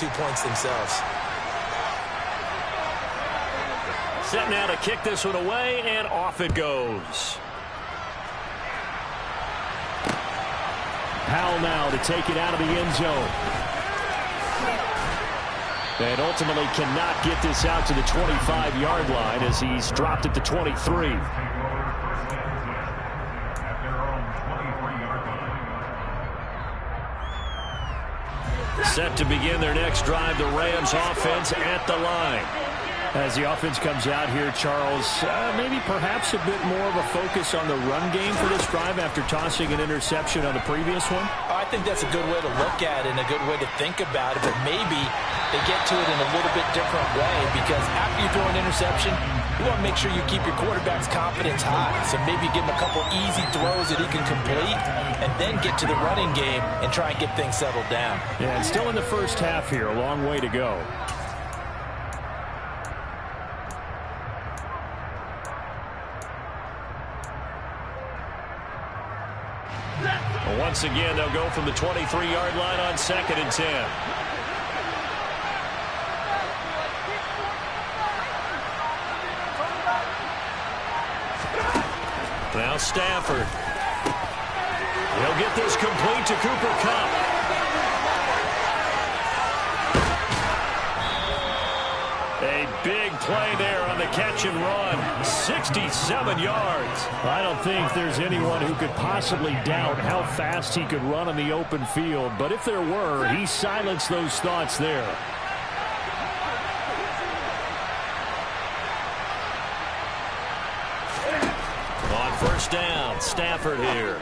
2 points themselves. Set now to kick this one away, and off it goes. Powell now to take it out of the end zone. And ultimately cannot get this out to the 25-yard line as he's dropped at the 23. Set to begin their next drive, the Rams offense at the line. As the offense comes out here, Charles, maybe perhaps a bit more of a focus on the run game for this drive after tossing an interception on the previous one? I think that's a good way to look at it and a good way to think about it, but maybe they get to it in a little bit different way because after you throw an interception, you want to make sure you keep your quarterback's confidence high. So maybe give him a couple easy throws that he can complete and then get to the running game and try and get things settled down. Yeah, and still in the first half here, a long way to go. Once again, they'll go from the 23-yard line on 2nd and 10. Now Stafford. He'll get this complete to Cooper Kupp. A big play there on the catch and run. 67 yards. I don't think there's anyone who could possibly doubt how fast he could run on the open field. But if there were, he silenced those thoughts there. On first down, Stafford here.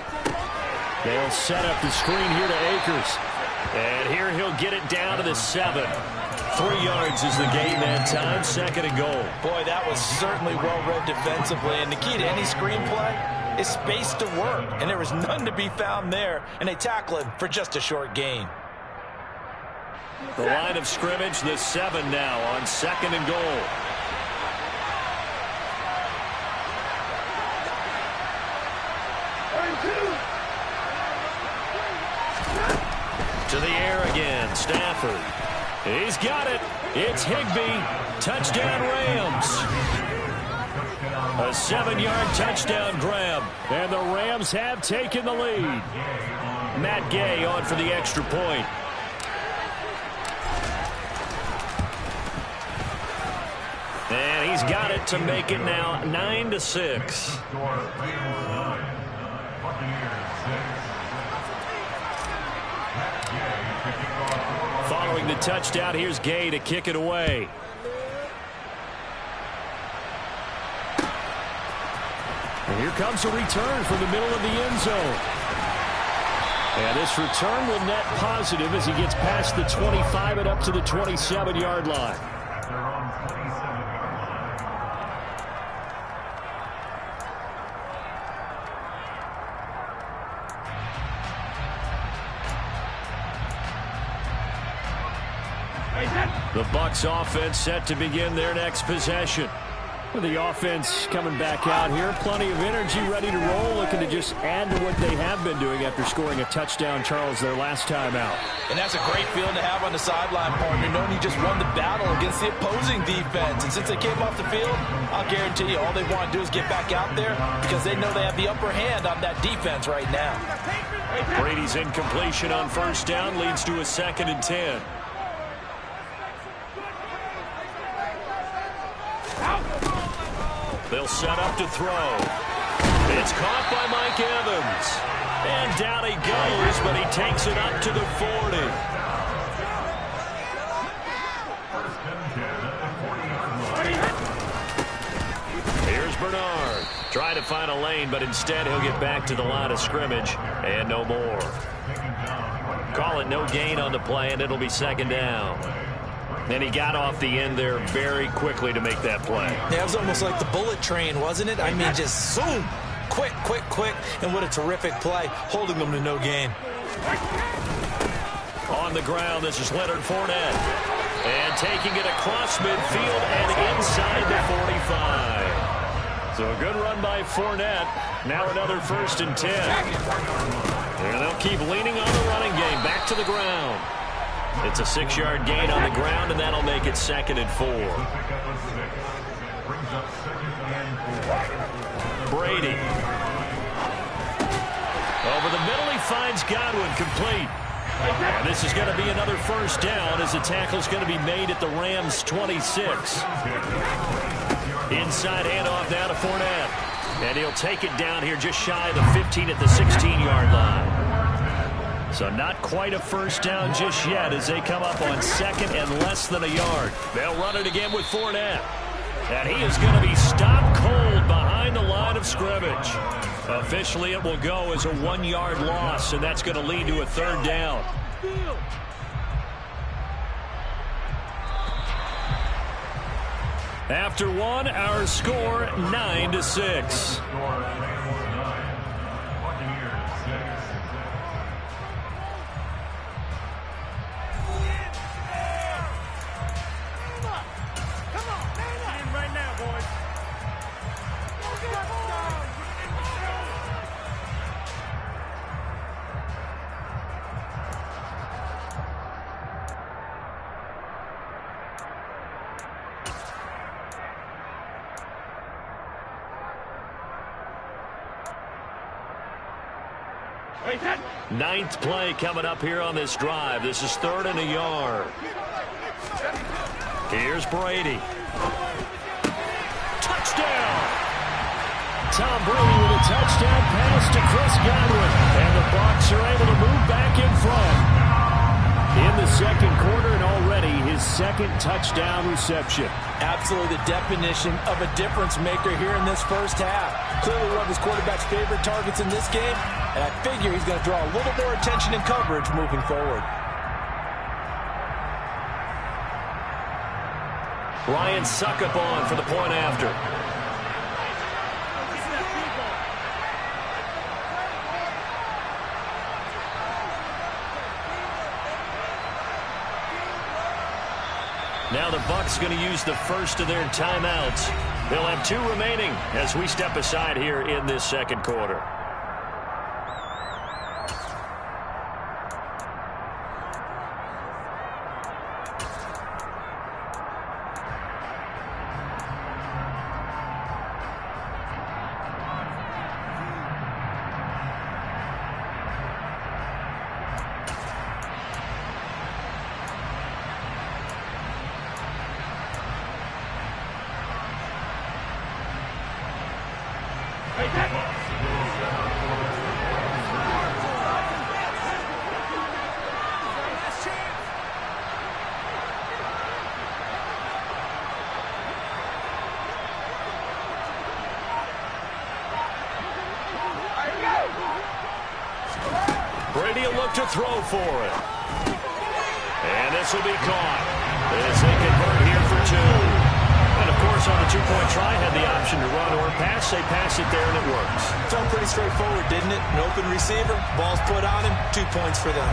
They'll set up the screen here to Akers. And here he'll get it down to the 7. 3 yards is the gain that time. 2nd and goal. Boy, that was certainly well-read defensively. And the key to any screenplay is space to work. And there was none to be found there. And they tackle him for just a short gain. The line of scrimmage, the 7 now on 2nd and goal. To the air again, Stafford. He's got it. It's Higbee. Touchdown Rams. A 7-yard touchdown grab. And the Rams have taken the lead. Matt Gay on for the extra point. And he's got it to make it now 9-6. Following the touchdown, here's Gay to kick it away. And here comes a return from the middle of the end zone. And this return will net positive as he gets past the 25 and up to the 27-yard line. The Bucs offense set to begin their next possession. With the offense coming back out here, plenty of energy, ready to roll, looking to just add to what they have been doing after scoring a touchdown, Charles, their last time out. And that's a great feeling to have on the sideline, partner, knowing you just won the battle against the opposing defense. And since they came off the field, I'll guarantee you all they want to do is get back out there because they know they have the upper hand on that defense right now. Brady's incompletion on first down leads to a 2nd and 10. They'll set up to throw. It's caught by Mike Evans. And down he goes, but he takes it up to the 40. Here's Bernard. Trying to find a lane, but instead he'll get back to the line of scrimmage. And no more. Call it no gain on the play, and it'll be 2nd down. And he got off the end there very quickly to make that play. Yeah, it was almost like the bullet train, wasn't it? I mean, just zoom. Quick, quick, quick. And what a terrific play, holding them to no gain. On the ground, this is Leonard Fournette. And taking it across midfield and inside the 45. So a good run by Fournette. Now another 1st and 10. And they'll keep leaning on the running game. Back to the ground. It's a 6-yard gain on the ground, and that'll make it 2nd and 4. Brady. Over the middle, he finds Godwin, complete. And this is going to be another first down as the tackle's going to be made at the Rams' 26. Inside handoff now to Fournette. And he'll take it down here just shy of the 15 at the 16-yard line. So not quite a first down just yet as they come up on 2nd and less than a yard. They'll run it again with Fournette. And he is going to be stopped cold behind the line of scrimmage. Officially, it will go as a 1-yard loss, and that's going to lead to a 3rd down. After one, our score 9-6. Ninth play coming up here on this drive. This is 3rd and a yard. Here's Brady. Touchdown! Tom Brady with a touchdown pass to Chris Godwin. And the Bucs are able to move back in front in the 2nd quarter, and already his 2nd touchdown reception. Absolutely the definition of a difference maker here in this first half. Clearly one of his quarterback's favorite targets in this game, and I figure he's going to draw a little more attention and coverage moving forward. Ryan Suckup on for the point after. Now the Bucs going to use the first of their timeouts. They'll have 2 remaining as we step aside here in this 2nd quarter. Brady will look to throw for it. And this will be caught as they convert here for 2. And, of course, on the 2-point try, had the option to run or pass. They pass it there, and it works. Felt pretty straightforward, didn't it? An open receiver, ball's put on him, 2 points for them.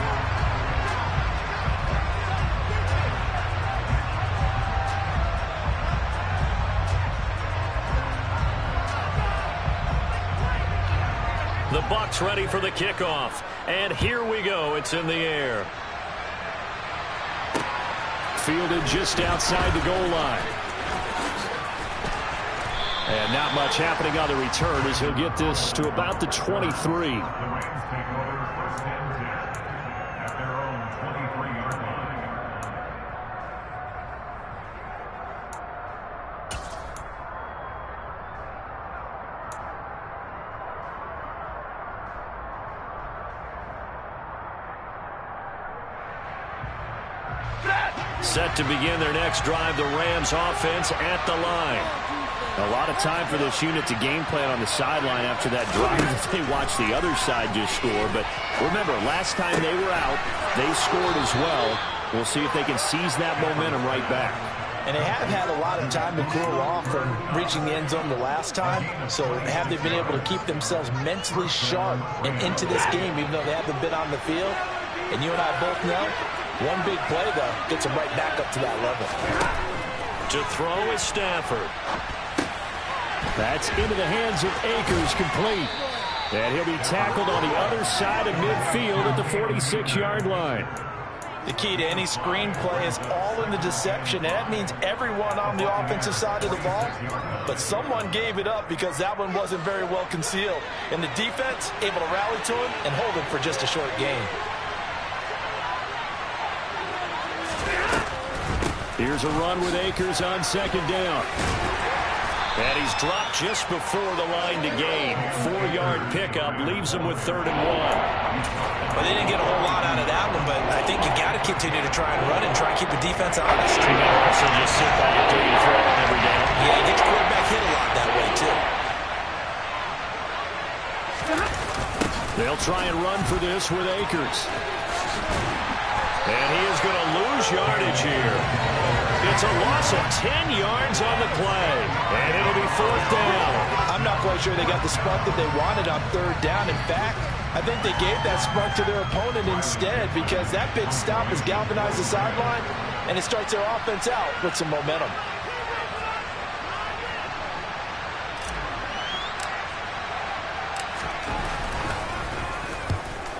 The Bucs ready for the kickoff. And here we go. It's in the air. Fielded just outside the goal line. And not much happening on the return as he'll get this to about the 23. Set to begin their next drive, the Rams offense at the line. A lot of time for this unit to game plan on the sideline after that drive that they watched the other side just score. But remember, last time they were out, they scored as well. We'll see if they can seize that momentum right back. And they have had a lot of time to cool off from reaching the end zone the last time. So have they been able to keep themselves mentally sharp and into this game, even though they haven't been on the field? And you and I both know, one big play, though, gets them right back up to that level. To throw is Stafford. That's into the hands of Akers, complete. And he'll be tackled on the other side of midfield at the 46-yard line. The key to any screenplay is all in the deception, and that means everyone on the offensive side of the ball. But someone gave it up because that one wasn't very well concealed. And the defense able to rally to him and hold him for just a short gain. Here's a run with Akers on second down. And he's dropped just before the line to gain. 4-yard pickup leaves him with 3rd and 1. Well, they didn't get a whole lot out of that one, but I think you got to continue to try and run and try and keep the defense honest. You may also just sit back and do your throw on every down. Yeah, you get your quarterback hit a lot that way, too. They'll try and run for this with Akers. And he is going to lose yardage here. It's a loss of 10 yards on the play. And it'll be 4th down. I'm not quite sure they got the spark that they wanted on 3rd down. In fact, I think they gave that spark to their opponent instead because that big stop has galvanized the sideline, and it starts their offense out with some momentum.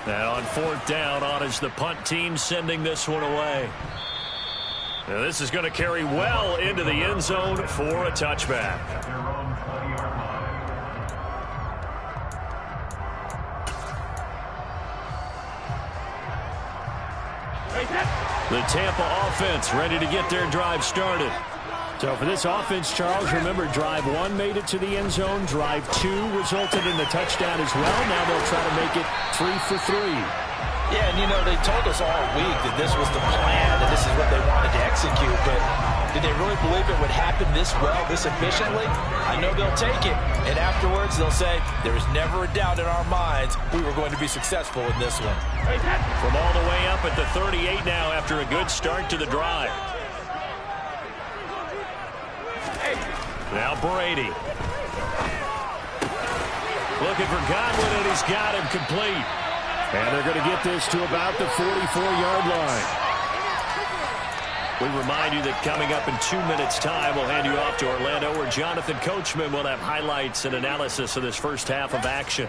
And on 4th down, on is the punt team sending this one away. Now this is going to carry well into the end zone for a touchback. The Tampa offense ready to get their drive started. So for this offense, Charles, remember drive 1 made it to the end zone. Drive 2 resulted in the touchdown as well. Now they'll try to make it 3 for 3. Yeah, and you know, they told us all week that this was the plan, and this is what they wanted to execute, but did they really believe it would happen this well, this efficiently? I know they'll take it, and afterwards they'll say, there was never a doubt in our minds we were going to be successful in this one. From all the way up at the 38 now after a good start to the drive. Now Brady. Looking for Godwin, and he's got him complete. And they're going to get this to about the 44-yard line. We remind you that coming up in 2 minutes' time, we'll hand you off to Orlando, where Jonathan Coachman will have highlights and analysis of this first half of action.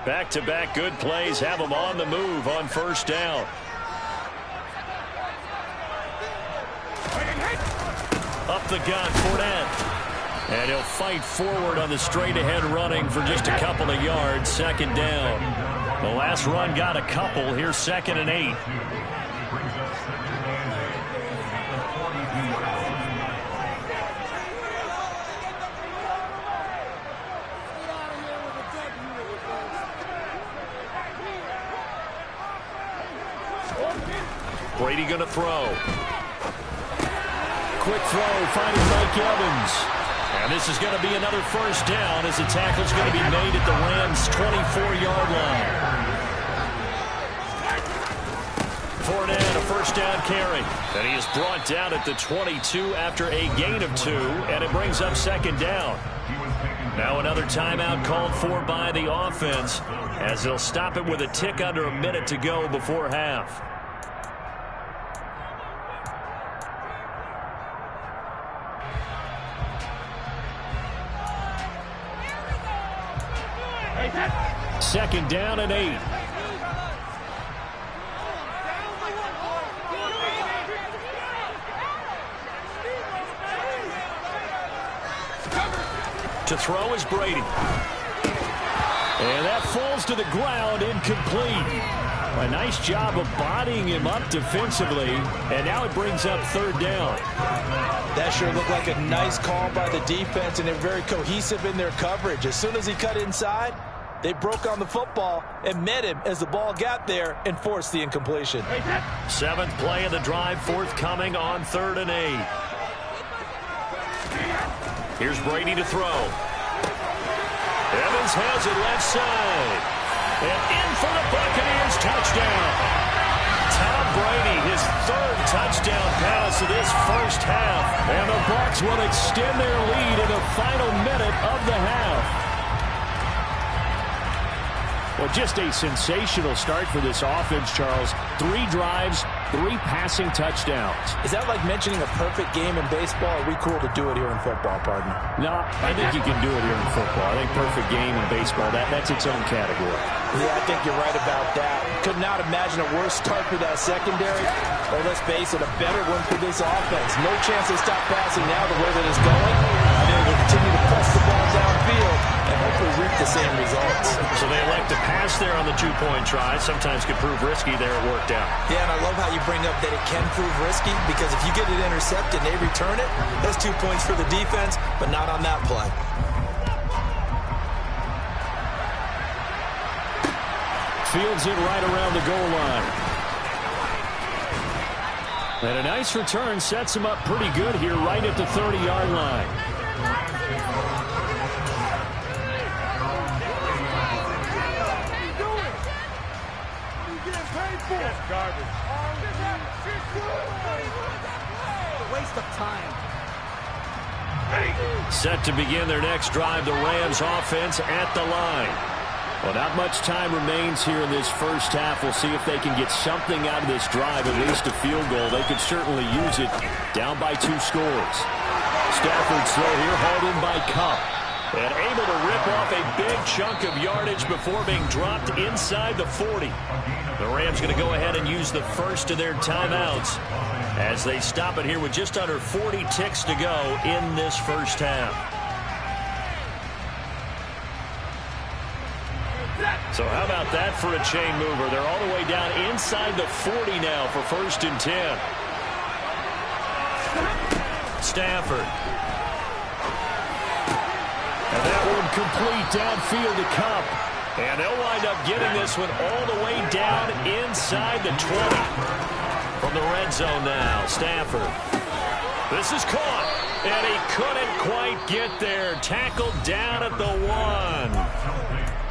Back-to-back good plays have them on the move on 1st down. Up the gun, Fournette. And he'll fight forward on the straight-ahead running for just a couple of yards. 2nd down. The last run got a couple. Here's 2nd and 8. Brady going to throw. Quick throw, finding Mike Evans. And this is going to be another 1st down as the tackle's going to be made at the Rams' 24-yard line. Fournette, a 1st down carry. And he is brought down at the 22 after a gain of 2, and it brings up 2nd down. Now another timeout called for by the offense as they'll stop it with a tick under a minute to go before half. Second down and 8. To throw is Brady. And that falls to the ground, incomplete. A nice job of bodying him up defensively, and now it brings up 3rd down. That sure looked like a nice call by the defense, and they're very cohesive in their coverage. As soon as he cut inside, they broke on the football and met him as the ball got there and forced the incompletion. 7th play of the drive, forthcoming on 3rd and 8. Here's Brady to throw. Evans has it left side. And in for the Buccaneers touchdown. Tom Brady, his 3rd touchdown pass of this first half. And the Bucs will extend their lead in the final minute of the half. Well, just a sensational start for this offense, Charles. 3 drives, 3 passing touchdowns. Is that like mentioning a perfect game in baseball? Or are we cool to do it here in football, partner? No, I think you can do it here in football. I think perfect game in baseball, that's its own category. Yeah, I think you're right about that. Could not imagine a worse start for that secondary. Or let's face it, a better one for this offense. No chance they stop passing now the way that it's going. I mean, they'll continue to press the ball downfield and hopefully reap the same results. So they elect to pass there on the 2-point try. Sometimes could prove risky. There it worked out. Yeah, and I love how you bring up that it can prove risky, because if you get it intercepted and they return it, that's 2 points for the defense, but not on that play. Fields it right around the goal line. And a nice return sets him up pretty good here right at the 30-yard line. Waste of time. Set to begin their next drive, the Rams offense at the line. Well, not much time remains here in this first half. We'll see if they can get something out of this drive, at least a field goal. They could certainly use it, down by 2 scores. Stafford's throw here, hauled in by Cup. And able to rip off a big chunk of yardage before being dropped inside the 40. The Rams going to go ahead and use the first of their timeouts as they stop it here with just under 40 ticks to go in this first half. So how about that for a chain mover? They're all the way down inside the 40 now for 1st and 10. Stafford. And that one complete downfield to Cup. And they'll wind up getting this one all the way down inside the 20. From the red zone now, Stafford. This is caught. And he couldn't quite get there. Tackled down at the 1.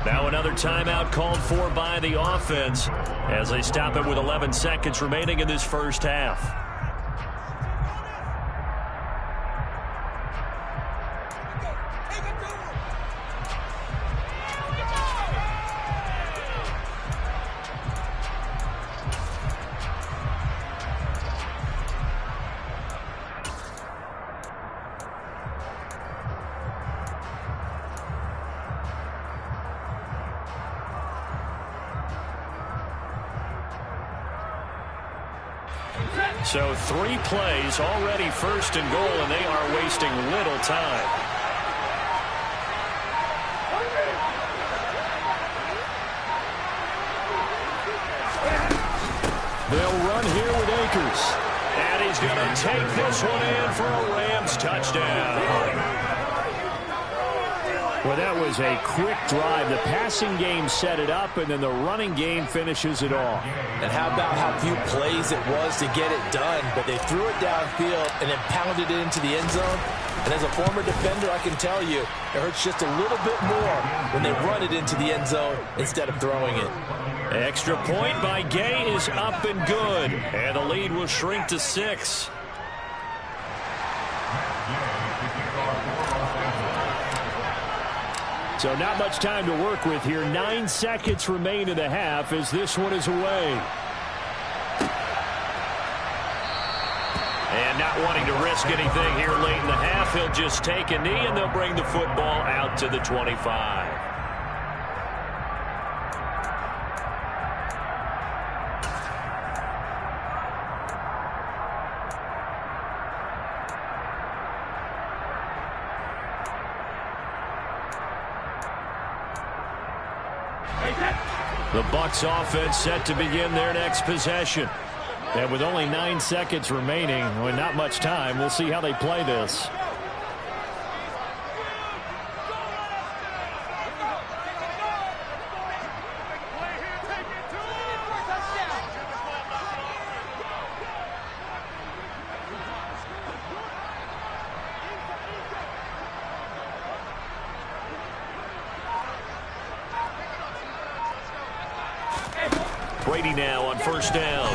Now another timeout called for by the offense as they stop it with 11 seconds remaining in this first half. So 3 plays, already 1st and goal, and they are wasting little time. They'll run here with Akers. And he's going to take this one in for a Rams touchdown. Well, that was a quick drive. The passing game set it up, and then the running game finishes it off. And how about how few plays it was to get it done, but they threw it downfield and then pounded it into the end zone. And as a former defender, I can tell you, it hurts just a little bit more when they run it into the end zone instead of throwing it. Extra point by Gay is up and good. And the lead will shrink to 6. So not much time to work with here. 9 seconds remain in the half as this one is away. And not wanting to risk anything here late in the half, he'll just take a knee and they'll bring the football out to the 25. The Bucs offense set to begin their next possession. And with only 9 seconds remaining, and not much time, we'll see how they play this. Brady now on 1st down.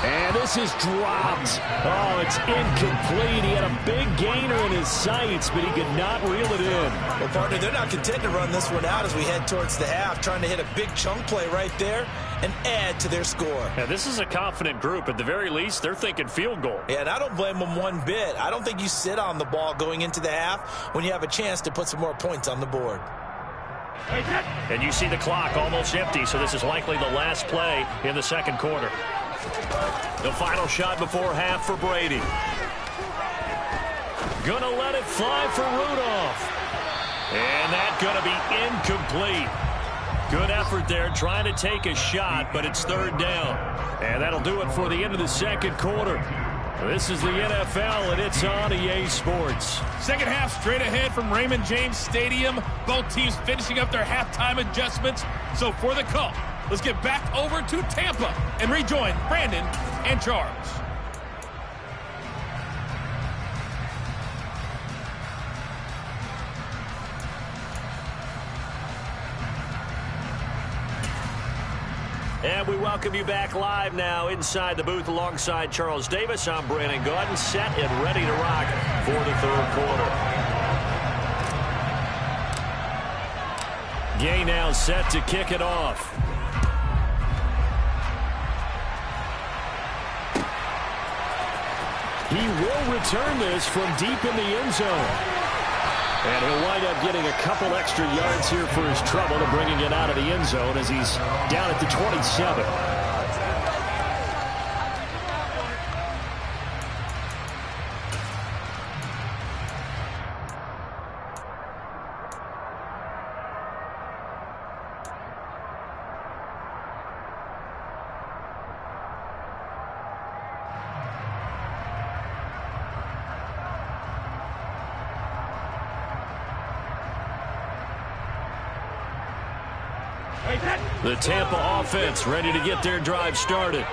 And this is dropped. Oh, it's incomplete. He had a big gainer in his sights, but he could not reel it in. Well, partner, they're not content to run this one out as we head towards the half, trying to hit a big chunk play right there and add to their score. Yeah, this is a confident group. At the very least, they're thinking field goal. Yeah, and I don't blame them one bit. I don't think you sit on the ball going into the half when you have a chance to put some more points on the board. And you see the clock almost empty, so this is likely the last play in the second quarter. The final shot before half for Brady. Gonna let it fly for Rudolph. And that's gonna be incomplete. Good effort there trying to take a shot, but it's third down. And that'll do it for the end of the second quarter. This is the NFL, and it's on EA Sports. Second half straight ahead from Raymond James Stadium. Both teams finishing up their halftime adjustments. So for the call, let's get back over to Tampa and rejoin Brandon and Charles. And we welcome you back live now inside the booth alongside Charles Davis. I'm Brandon Gaudin, set and ready to rock for the third quarter. Gay now set to kick it off. He will return this from deep in the end zone. And he'll wind up getting a couple extra yards here for his trouble to bringing it out of the end zone as he's down at the 27. The Tampa offense ready to get their drive started.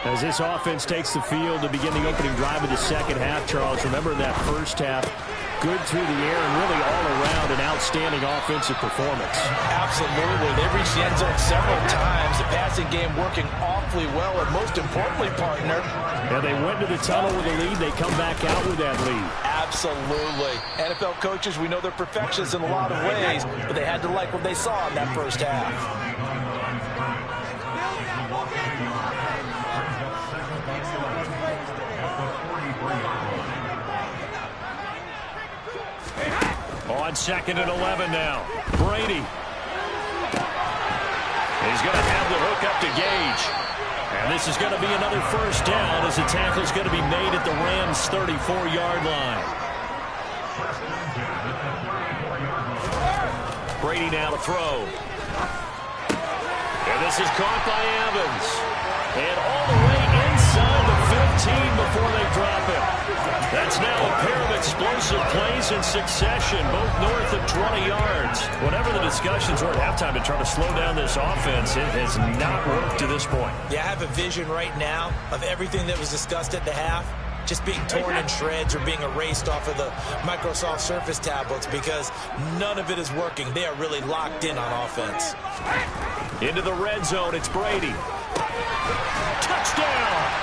As this offense takes the field to begin the opening drive of the second half, Charles, remember that first half, good through the air and really all around an outstanding offensive performance. Absolutely. They reached the end zone several times. The passing game working awfully well, and most importantly, partner. And they went to the tunnel with a lead. They come back out with that lead. Absolutely. NFL coaches, we know they're perfectionists in a lot of ways, but they had to like what they saw in that first half. On second and 11 now. Brady. He's going to have the hook up to Gage. And this is going to be another first down as the tackle is going to be made at the Rams' 34-yard line. Brady now to throw. And this is caught by Evans. And all the way inside the 15 before they drop it. That's now a pair of explosive plays in succession, both north of 20 yards. Whatever the discussions were at halftime to try to slow down this offense, it has not worked to this point. Yeah, I have a vision right now of everything that was discussed at the half just being torn in shreds or being erased off of the Microsoft Surface tablets because none of it is working. They are really locked in on offense. Into the red zone, it's Brady. Touchdown!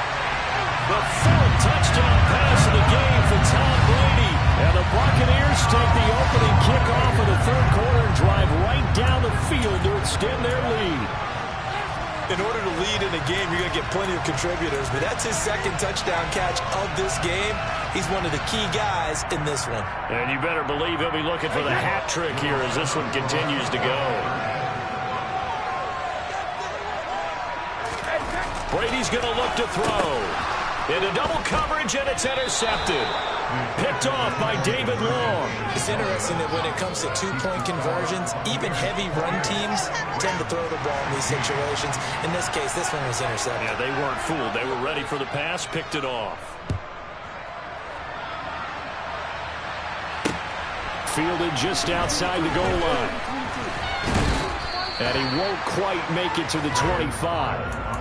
The fourth touchdown pass of the game for Tom Brady. And the Buccaneers take the opening kickoff of the third quarter and drive right down the field to extend their lead. In order to lead in a game, you're going to get plenty of contributors, but that's his second touchdown catch of this game. He's one of the key guys in this one. And you better believe he'll be looking for the hat trick here as this one continues to go. Brady's going to look to throw. Into double coverage, and it's intercepted. Picked off by David Long. It's interesting that when it comes to two-point conversions, even heavy run teams tend to throw the ball in these situations. In this case, this one was intercepted. Yeah, they weren't fooled. They were ready for the pass, picked it off. Fielded just outside the goal line. And he won't quite make it to the 25.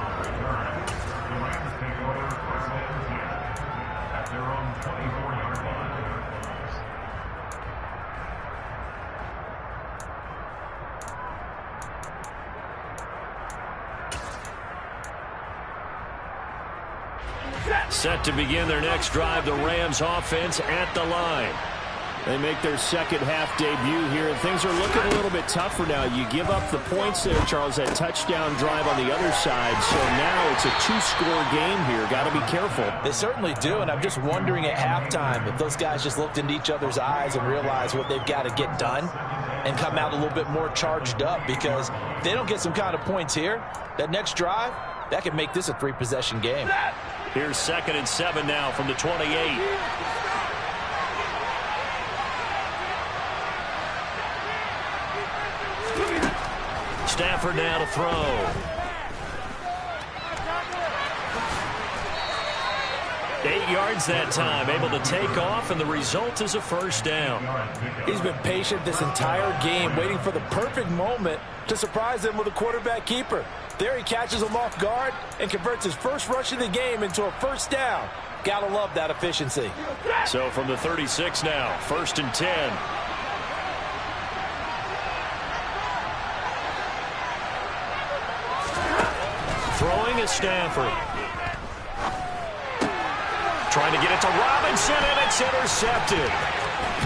Set to begin their next drive, the Rams offense at the line. They make their second half debut here, and things are looking a little bit tougher now. You give up the points there, Charles, that touchdown drive on the other side. So now it's a two-score game here. Got to be careful. They certainly do, and I'm just wondering at halftime if those guys just looked into each other's eyes and realized what they've got to get done and come out a little bit more charged up, because if they don't get some kind of points here, that next drive, that could make this a three-possession game. Here's 2nd and 7 now from the 28. Stafford now to throw. 8 yards that time, able to take off, and the result is a first down. He's been patient this entire game, waiting for the perfect moment to surprise them with a quarterback keeper. There he catches him off guard and converts his first rush of the game into a first down. Gotta love that efficiency. So from the 36 now, 1st and 10. Throwing is Stafford. Trying to get it to Robinson, and it's intercepted.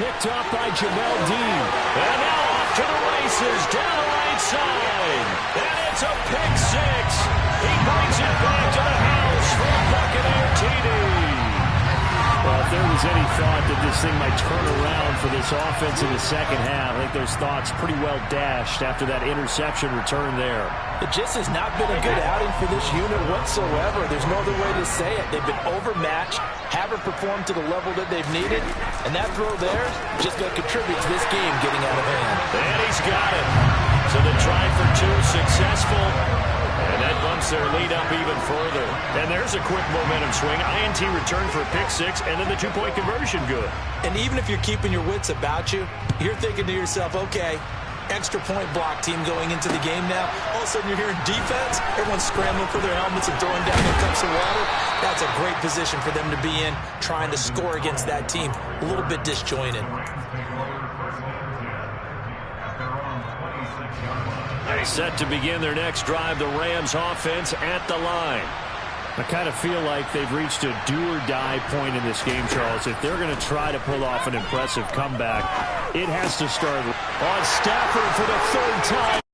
Picked up by Jamel Dean. And now off to the races, down the right side. And it's a pick six. He brings it back to the house for a Buccaneer TD. Well, if there was any thought that this thing might turn around for this offense in the second half, I think those thoughts pretty well dashed after that interception return there. It just has not been a good outing for this unit whatsoever. There's no other way to say it. They've been overmatched, haven't performed to the level that they've needed, and that throw there is just going to contribute to this game getting out of hand. And he's got it. So the try for two successful. And that bumps their lead up even further. And there's a quick momentum swing. INT return for a pick six, and then the two-point conversion good. And even if you're keeping your wits about you, you're thinking to yourself, okay, extra point block team going into the game now. All of a sudden you're hearing defense. Everyone's scrambling for their helmets and throwing down their cups of water. That's a great position for them to be in, trying to score against that team. A little bit disjointed. Set to begin their next drive, the Rams offense at the line. I kind of feel like they've reached a do-or-die point in this game, Charles. If they're going to try to pull off an impressive comeback, it has to start on Stafford for the 3rd time.